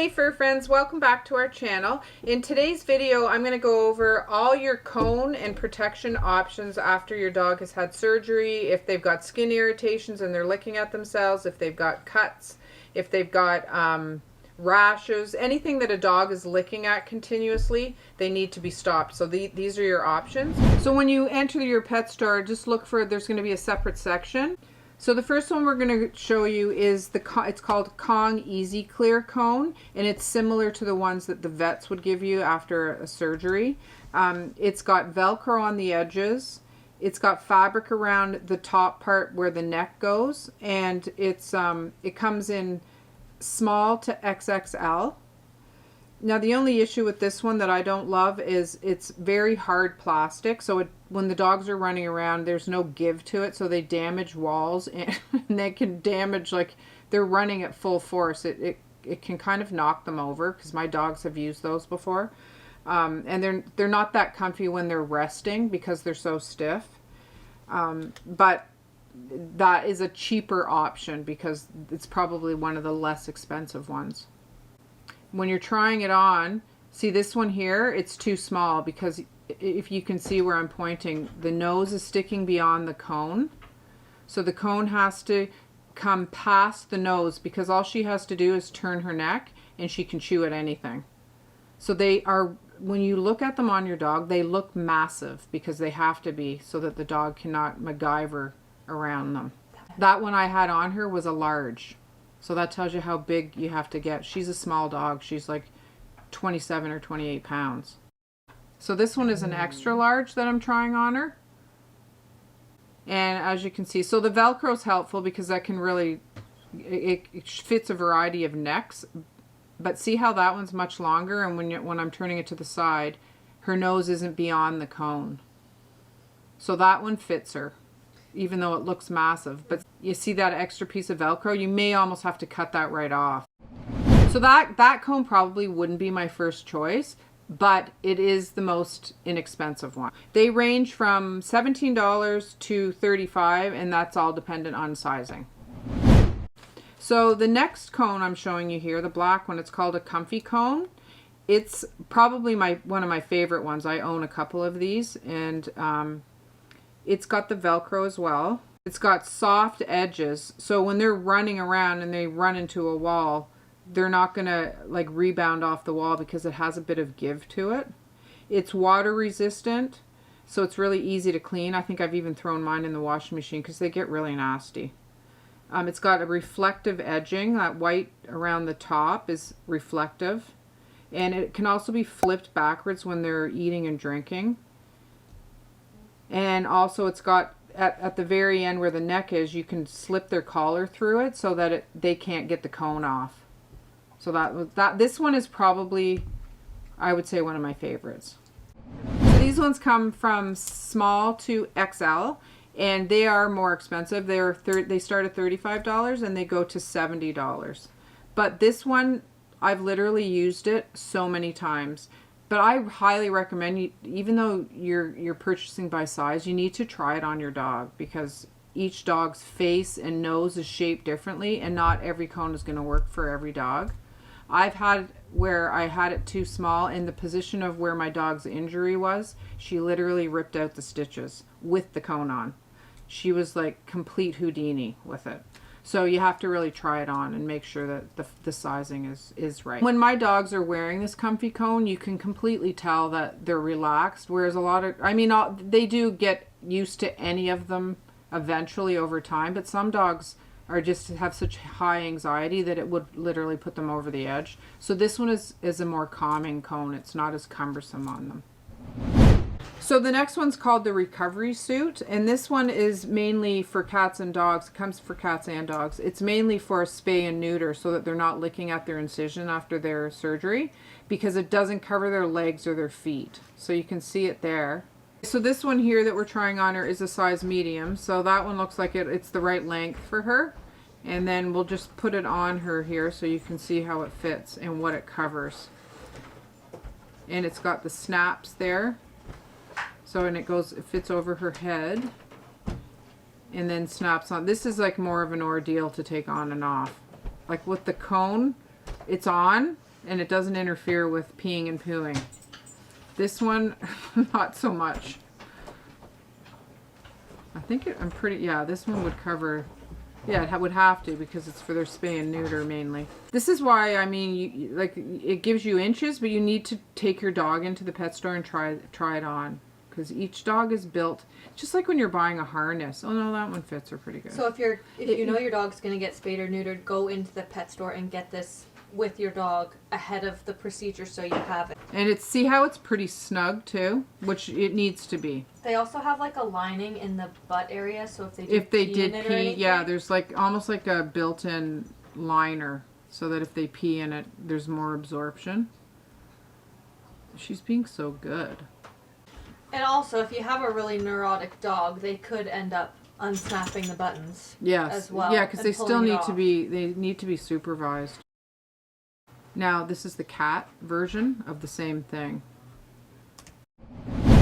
Hey fur friends, welcome back to our channel. In today's video I'm going to go over all your cone and protection options after your dog has had surgery, if they've got skin irritations and they're licking at themselves, if they've got cuts, if they've got rashes, anything that a dog is licking at continuously, they need to be stopped. So these are your options. So when you enter your pet store, just look for, there's going to be a separate section. So the first one we're going to show you is it's called Kong Easy Clear Cone, and it's similar to the ones that the vets would give you after a surgery. It's got Velcro on the edges. It's got fabric around the top part where the neck goes, and it comes in small to XXL. Now the only issue with this one that I don't love is it's very hard plastic, so when the dogs are running around there's no give to it, so they damage walls and they can damage, like they're running at full force. It can kind of knock them over, because my dogs have used those before. And they're not that comfy when they're resting because they're so stiff. But that is a cheaper option because it's probably one of the less expensive ones. When you're trying it on, see this one here, it's too small, because if you can see where I'm pointing, the nose is sticking beyond the cone. So the cone has to come past the nose, because all she has to do is turn her neck and she can chew at anything. So they are, when you look at them on your dog, they look massive because they have to be, so that the dog cannot MacGyver around them. That one I had on her was a large. So that tells you how big you have to get. She's a small dog. She's like 27 or 28 pounds. So this one is an extra large that I'm trying on her. And as you can see, so the Velcro is helpful because that can really, it fits a variety of necks. But see how that one's much longer, and when I'm turning it to the side, her nose isn't beyond the cone. So that one fits her, even though it looks massive. But you see that extra piece of Velcro? You may almost have to cut that right off. So that cone probably wouldn't be my first choice, but it is the most inexpensive one. They range from $17 to $35, and that's all dependent on sizing. So the next cone I'm showing you here, the black one, it's called a comfy cone. It's probably one of my favorite ones. I own a couple of these, and it's got the Velcro as well. It's got soft edges, so when they're running around and they run into a wall, they're not gonna like rebound off the wall because it has a bit of give to it. It's water resistant, so it's really easy to clean. I think I've even thrown mine in the washing machine because they get really nasty. It's got a reflective edging. That white around the top is reflective, and it can also be flipped backwards when they're eating and drinking. And also it's got at the very end where the neck is, you can slip their collar through it so that they can't get the cone off. So this one is probably, I would say, one of my favorites. So these ones come from small to XL, and they are more expensive. They start at $35 and they go to $70. But this one, I've literally used it so many times. But I highly recommend you, even though you're purchasing by size, you need to try it on your dog, because each dog's face and nose is shaped differently, and not every cone is going to work for every dog. I've had where I had it too small, in the position of where my dog's injury was, she literally ripped out the stitches with the cone on. She was like complete Houdini with it. So you have to really try it on and make sure that the sizing is right. When my dogs are wearing this comfy cone, you can completely tell that they're relaxed, whereas a lot of, I mean, they do get used to any of them eventually over time, but some dogs are just have such high anxiety that it would literally put them over the edge. So this one is a more calming cone. It's not as cumbersome on them. So the next one's called the recovery suit, and this one is mainly for cats and dogs. It comes for cats and dogs. It's mainly for spay and neuter, so that they're not licking at their incision after their surgery, because it doesn't cover their legs or their feet. So you can see it there. So this one here that we're trying on her is a size medium, so that one looks like it's the right length for her. And then we'll just put it on her here so you can see how it fits and what it covers. And it's got the snaps there. So, and it fits over her head and then snaps on. This is like more of an ordeal to take on and off. Like with the cone, it's on, and it doesn't interfere with peeing and pooing. This one, not so much. I think I'm pretty, yeah, this one would cover, yeah, it would have to because it's for their spay and neuter mainly. This is why, I mean, like, it gives you inches, but you need to take your dog into the pet store and try it on. Because each dog is built, just like when you're buying a harness. Oh no, that one fits her pretty good. So if you know your dog's going to get spayed or neutered, go into the pet store and get this with your dog ahead of the procedure so you have it. And see how it's pretty snug too, which it needs to be. They also have like a lining in the butt area, so if they did pee, yeah, there's like almost like a built-in liner so that if they pee in it, there's more absorption. She's being so good. And also, if you have a really neurotic dog, they could end up unsnapping the buttons. Yes. As well. Yeah, because they still need to be, they need to be supervised. Now, this is the cat version of the same thing.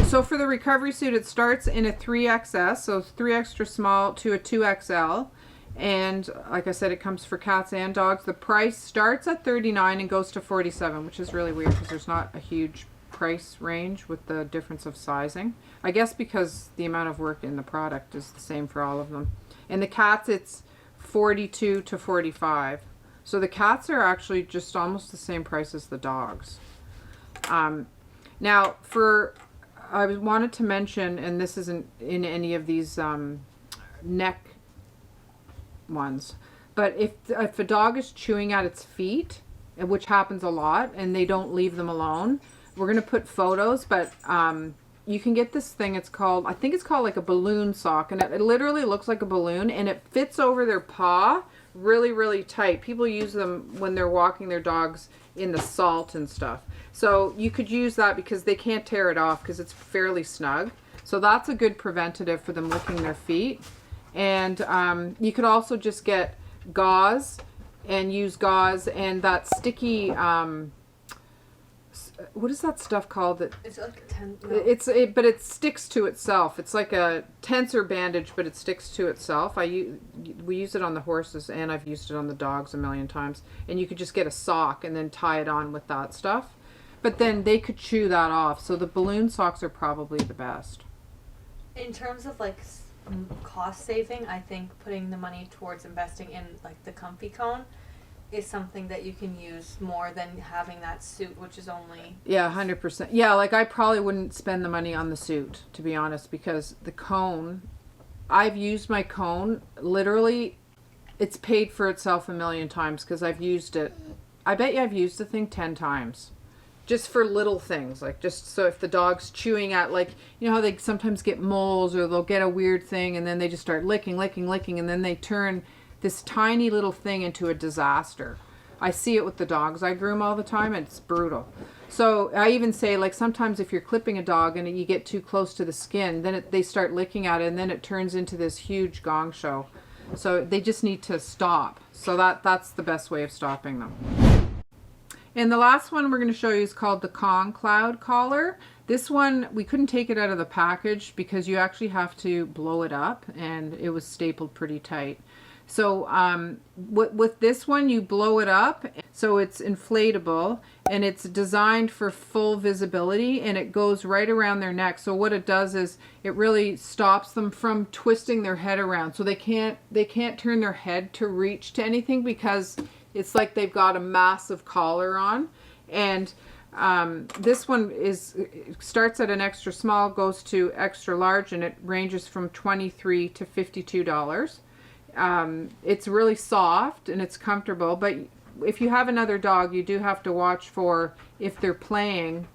So for the recovery suit, it starts in a 3XS, so 3 extra small to a 2XL. And like I said, it comes for cats and dogs. The price starts at $39 and goes to $47, which is really weird because there's not a huge price range with the difference of sizing. I guess because the amount of work in the product is the same for all of them. And the cats, it's $42 to $45. So the cats are actually just almost the same price as the dogs. Now, I wanted to mention, and this isn't in any of these neck ones, but if a dog is chewing at its feet, which happens a lot, and they don't leave them alone, we're going to put photos, but you can get this thing, it's called, I think it's called like a balloon sock, and it literally looks like a balloon, and it fits over their paw really, really tight. People use them when they're walking their dogs in the salt and stuff. So you could use that because they can't tear it off because it's fairly snug. So that's a good preventative for them licking their feet. And you could also just get gauze and use gauze and that sticky, what is that stuff called? It's like a but it sticks to itself. It's like a tensor bandage, but it sticks to itself. We use it on the horses, and I've used it on the dogs a million times. And you could just get a sock and then tie it on with that stuff. But then they could chew that off. So the balloon socks are probably the best. In terms of like cost saving, I think putting the money towards investing in like the comfy cone is something that you can use more than having that suit, which is only... Yeah, 100%. Yeah, like I probably wouldn't spend the money on the suit, to be honest, because the cone, I've used my cone, literally, it's paid for itself a million times because I've used it. I bet you I've used the thing 10 times. Just for little things, like just so if the dog's chewing at, like, you know how they sometimes get moles or they'll get a weird thing and then they just start licking, and then they turn this tiny little thing into a disaster. I see it with the dogs I groom all the time, and it's brutal. So I even say, like, sometimes if you're clipping a dog and you get too close to the skin, then they start licking at it, and then it turns into this huge gong show. So they just need to stop. So that's the best way of stopping them. And the last one we're going to show you is called the Kong Cloud Collar. This one, we couldn't take it out of the package because you actually have to blow it up, and it was stapled pretty tight. So with this one, you blow it up, so it's inflatable, and it's designed for full visibility, and it goes right around their neck. So what it does is it really stops them from twisting their head around. So they can't turn their head to reach to anything because it's like they've got a massive collar on. And this one starts at an extra small, goes to extra large, and it ranges from $23 to $52. It's really soft and it's comfortable, but if you have another dog, you do have to watch for if they're playing,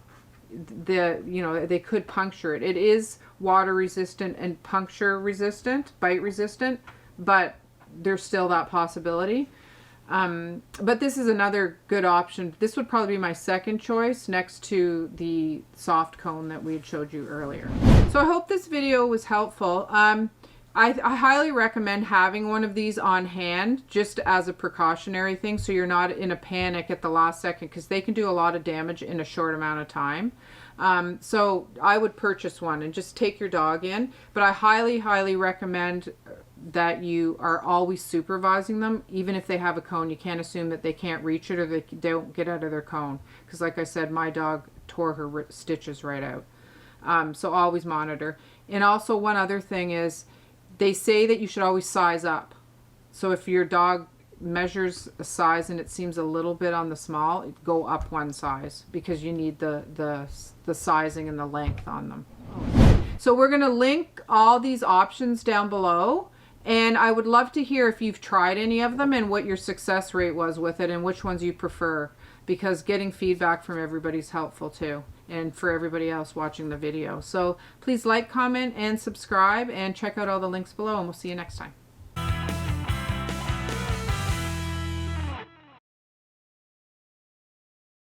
they could puncture it. It is water resistant and puncture resistant, bite resistant, but there's still that possibility. But this is another good option. This would probably be my second choice next to the soft cone that we had showed you earlier. So I hope this video was helpful. I highly recommend having one of these on hand just as a precautionary thing so you're not in a panic at the last second, because they can do a lot of damage in a short amount of time. So I would purchase one and just take your dog in. But I highly, highly recommend that you are always supervising them. Even if they have a cone, you can't assume that they can't reach it or they don't get out of their cone. Because like I said, my dog tore her stitches right out. So always monitor. And also one other thing is, they say that you should always size up. So if your dog measures a size and it seems a little bit on the small, go up one size, because you need the sizing and the length on them. So we're going to link all these options down below, and I would love to hear if you've tried any of them and what your success rate was with it and which ones you prefer, because getting feedback from everybody is helpful too, and for everybody else watching the video. So please like, comment, and subscribe, and check out all the links below, and we'll see you next time.